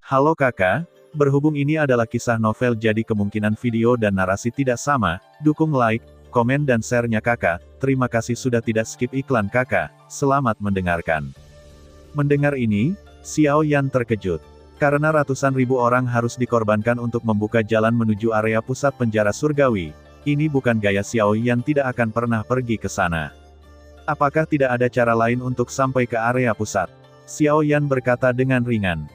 Halo kakak, berhubung ini adalah kisah novel jadi kemungkinan video dan narasi tidak sama, dukung like, komen dan share-nya kakak, terima kasih sudah tidak skip iklan kakak, selamat mendengarkan. Mendengar ini, Xiao Yan terkejut. Karena ratusan ribu orang harus dikorbankan untuk membuka jalan menuju area pusat penjara surgawi, ini bukan gaya Xiao Yan tidak akan pernah pergi ke sana. Apakah tidak ada cara lain untuk sampai ke area pusat? Xiao Yan berkata dengan ringan.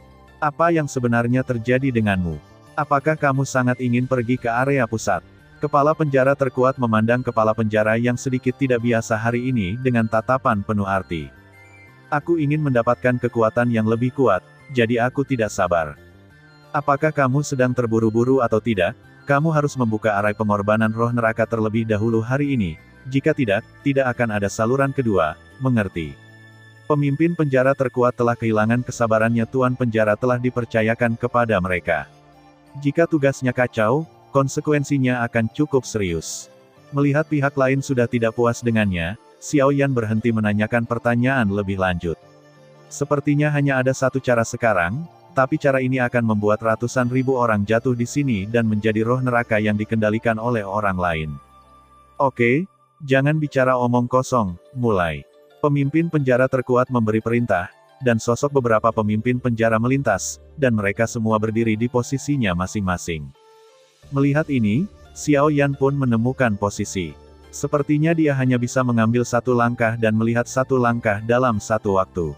Apa yang sebenarnya terjadi denganmu? Apakah kamu sangat ingin pergi ke area pusat? Kepala penjara terkuat memandang kepala penjara yang sedikit tidak biasa hari ini dengan tatapan penuh arti. Aku ingin mendapatkan kekuatan yang lebih kuat, jadi aku tidak sabar. Apakah kamu sedang terburu-buru atau tidak? Kamu harus membuka arai pengorbanan roh neraka terlebih dahulu hari ini. Jika tidak, tidak akan ada saluran kedua, mengerti? Pemimpin penjara terkuat telah kehilangan kesabarannya. Tuan penjara telah dipercayakan kepada mereka. Jika tugasnya kacau, konsekuensinya akan cukup serius. Melihat pihak lain sudah tidak puas dengannya, Xiao Yan berhenti menanyakan pertanyaan lebih lanjut. Sepertinya hanya ada satu cara sekarang, tapi cara ini akan membuat ratusan ribu orang jatuh di sini dan menjadi roh neraka yang dikendalikan oleh orang lain. Oke, jangan bicara omong kosong, mulai. Pemimpin penjara terkuat memberi perintah, dan sosok beberapa pemimpin penjara melintas, dan mereka semua berdiri di posisinya masing-masing. Melihat ini, Xiao Yan pun menemukan posisi. Sepertinya dia hanya bisa mengambil satu langkah dan melihat satu langkah dalam satu waktu.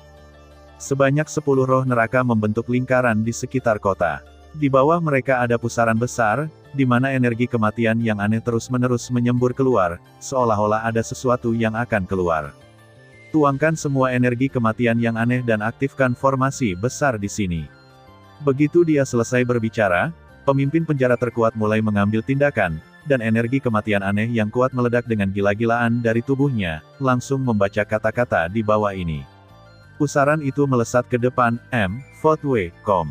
Sebanyak 10 roh neraka membentuk lingkaran di sekitar kota. Di bawah mereka ada pusaran besar, di mana energi kematian yang aneh terus-menerus menyembur keluar, seolah-olah ada sesuatu yang akan keluar. Tuangkan semua energi kematian yang aneh dan aktifkan formasi besar di sini. Begitu dia selesai berbicara, pemimpin penjara terkuat mulai mengambil tindakan, dan energi kematian aneh yang kuat meledak dengan gila-gilaan dari tubuhnya, langsung membaca kata-kata di bawah ini. Pusaran itu melesat ke depan, Footway.com.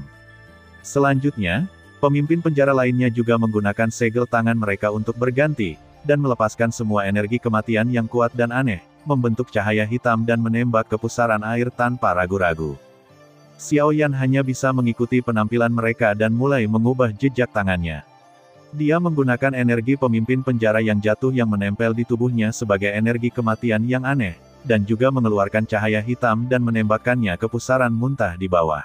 Selanjutnya, pemimpin penjara lainnya juga menggunakan segel tangan mereka untuk berganti, dan melepaskan semua energi kematian yang kuat dan aneh, membentuk cahaya hitam dan menembak ke pusaran air tanpa ragu-ragu. Xiao Yan hanya bisa mengikuti penampilan mereka dan mulai mengubah jejak tangannya. Dia menggunakan energi pemimpin penjara yang jatuh yang menempel di tubuhnya sebagai energi kematian yang aneh, dan juga mengeluarkan cahaya hitam dan menembakkannya ke pusaran muntah di bawah.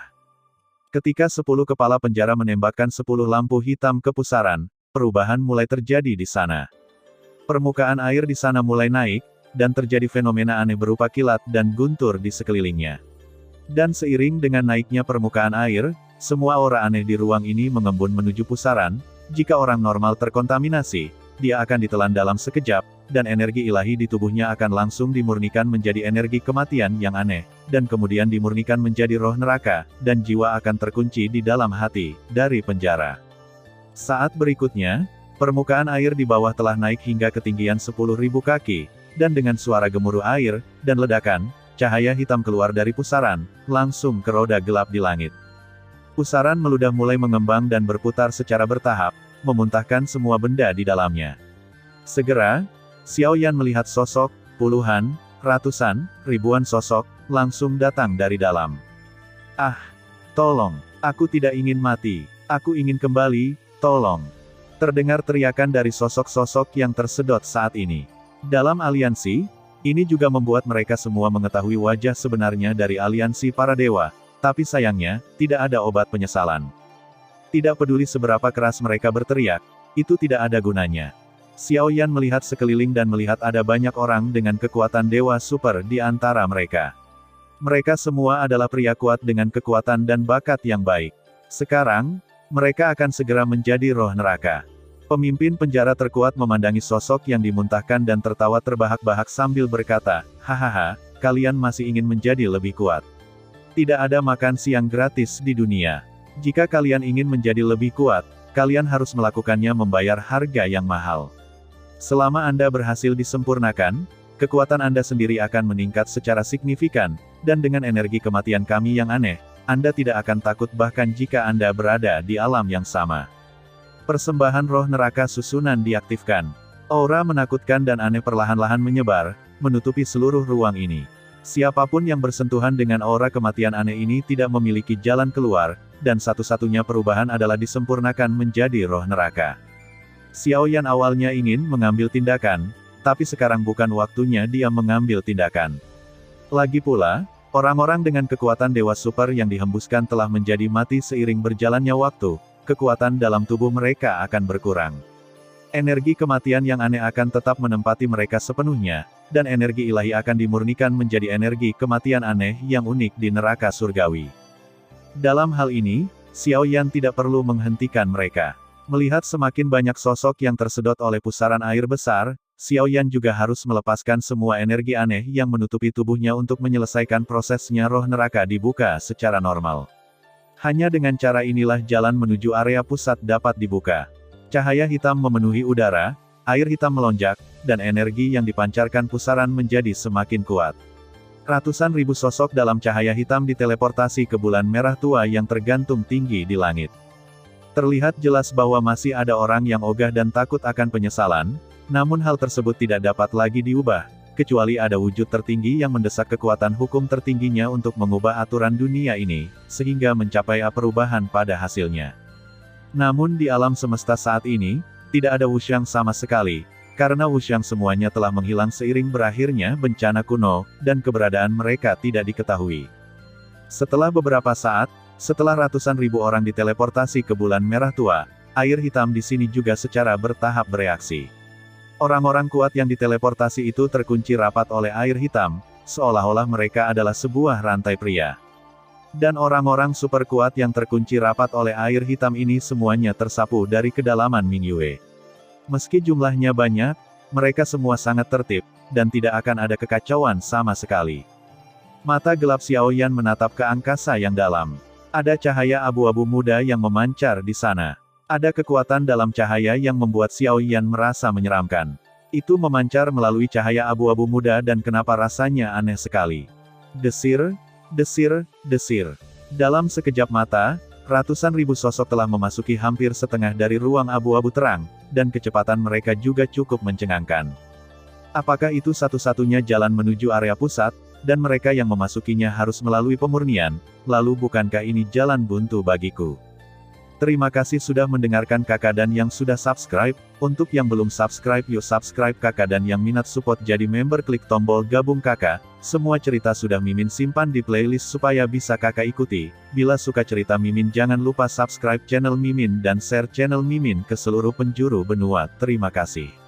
Ketika 10 kepala penjara menembakkan 10 lampu hitam ke pusaran, perubahan mulai terjadi di sana. Permukaan air di sana mulai naik, dan terjadi fenomena aneh berupa kilat dan guntur di sekelilingnya. Dan seiring dengan naiknya permukaan air, semua aura aneh di ruang ini mengembun menuju pusaran. Jika orang normal terkontaminasi, dia akan ditelan dalam sekejap, dan energi ilahi di tubuhnya akan langsung dimurnikan menjadi energi kematian yang aneh, dan kemudian dimurnikan menjadi roh neraka, dan jiwa akan terkunci di dalam hati, dari penjara. Saat berikutnya, permukaan air di bawah telah naik hingga ketinggian 10.000 kaki, dan dengan suara gemuruh air, dan ledakan, cahaya hitam keluar dari pusaran, langsung ke roda gelap di langit. Pusaran meludah mulai mengembang dan berputar secara bertahap, memuntahkan semua benda di dalamnya. Segera, Xiao Yan melihat sosok, puluhan, ratusan, ribuan sosok, langsung datang dari dalam. Ah! Tolong! Aku tidak ingin mati. Aku ingin kembali, tolong! Terdengar teriakan dari sosok-sosok yang tersedot saat ini. Dalam aliansi, ini juga membuat mereka semua mengetahui wajah sebenarnya dari aliansi para dewa, tapi sayangnya, tidak ada obat penyesalan. Tidak peduli seberapa keras mereka berteriak, itu tidak ada gunanya. Xiao Yan melihat sekeliling dan melihat ada banyak orang dengan kekuatan dewa super di antara mereka. Mereka semua adalah pria kuat dengan kekuatan dan bakat yang baik. Sekarang, mereka akan segera menjadi roh neraka. Pemimpin penjara terkuat memandangi sosok yang dimuntahkan dan tertawa terbahak-bahak sambil berkata, hahaha, kalian masih ingin menjadi lebih kuat. Tidak ada makan siang gratis di dunia. Jika kalian ingin menjadi lebih kuat, kalian harus melakukannya membayar harga yang mahal. Selama Anda berhasil disempurnakan, kekuatan Anda sendiri akan meningkat secara signifikan, dan dengan energi kematian kami yang aneh, Anda tidak akan takut bahkan jika Anda berada di alam yang sama. Persembahan roh neraka susunan diaktifkan. Aura menakutkan dan aneh perlahan-lahan menyebar, menutupi seluruh ruang ini. Siapapun yang bersentuhan dengan aura kematian aneh ini tidak memiliki jalan keluar, dan satu-satunya perubahan adalah disempurnakan menjadi roh neraka. Xiaoyan awalnya ingin mengambil tindakan, tapi sekarang bukan waktunya dia mengambil tindakan. Lagi pula, orang-orang dengan kekuatan Dewa Super yang dihembuskan telah menjadi mati seiring berjalannya waktu, kekuatan dalam tubuh mereka akan berkurang. Energi kematian yang aneh akan tetap menempati mereka sepenuhnya, dan energi ilahi akan dimurnikan menjadi energi kematian aneh yang unik di neraka surgawi. Dalam hal ini, Xiaoyan tidak perlu menghentikan mereka. Melihat semakin banyak sosok yang tersedot oleh pusaran air besar, Xiaoyan juga harus melepaskan semua energi aneh yang menutupi tubuhnya untuk menyelesaikan prosesnya roh neraka dibuka secara normal. Hanya dengan cara inilah jalan menuju area pusat dapat dibuka. Cahaya hitam memenuhi udara, air hitam melonjak, dan energi yang dipancarkan pusaran menjadi semakin kuat. Ratusan ribu sosok dalam cahaya hitam diteleportasi ke bulan merah tua yang tergantung tinggi di langit. Terlihat jelas bahwa masih ada orang yang ogah dan takut akan penyesalan, namun hal tersebut tidak dapat lagi diubah, kecuali ada wujud tertinggi yang mendesak kekuatan hukum tertingginya untuk mengubah aturan dunia ini, sehingga mencapai perubahan pada hasilnya. Namun di alam semesta saat ini, tidak ada wushang sama sekali, karena wushang semuanya telah menghilang seiring berakhirnya bencana kuno, dan keberadaan mereka tidak diketahui. Setelah beberapa saat, setelah ratusan ribu orang diteleportasi ke bulan merah tua, air hitam di sini juga secara bertahap bereaksi. Orang-orang kuat yang diteleportasi itu terkunci rapat oleh air hitam, seolah-olah mereka adalah sebuah rantai pria. Dan orang-orang super kuat yang terkunci rapat oleh air hitam ini semuanya tersapu dari kedalaman Mingyue. Meski jumlahnya banyak, mereka semua sangat tertib, dan tidak akan ada kekacauan sama sekali. Mata gelap Xiaoyan menatap ke angkasa yang dalam. Ada cahaya abu-abu muda yang memancar di sana. Ada kekuatan dalam cahaya yang membuat Xiaoyan merasa menyeramkan. Itu memancar melalui cahaya abu-abu muda dan kenapa rasanya aneh sekali. Desir, desir, desir. Dalam sekejap mata, ratusan ribu sosok telah memasuki hampir setengah dari ruang abu-abu terang, dan kecepatan mereka juga cukup mencengangkan. Apakah itu satu-satunya jalan menuju area pusat, dan mereka yang memasukinya harus melalui pemurnian, lalu bukankah ini jalan buntu bagiku? Terima kasih sudah mendengarkan kakak dan yang sudah subscribe. Untuk yang belum subscribe yuk subscribe kakak dan yang minat support jadi member klik tombol gabung kakak. Semua cerita sudah Mimin simpan di playlist supaya bisa kakak ikuti. Bila suka cerita Mimin jangan lupa subscribe channel Mimin dan share channel Mimin ke seluruh penjuru benua. Terima kasih.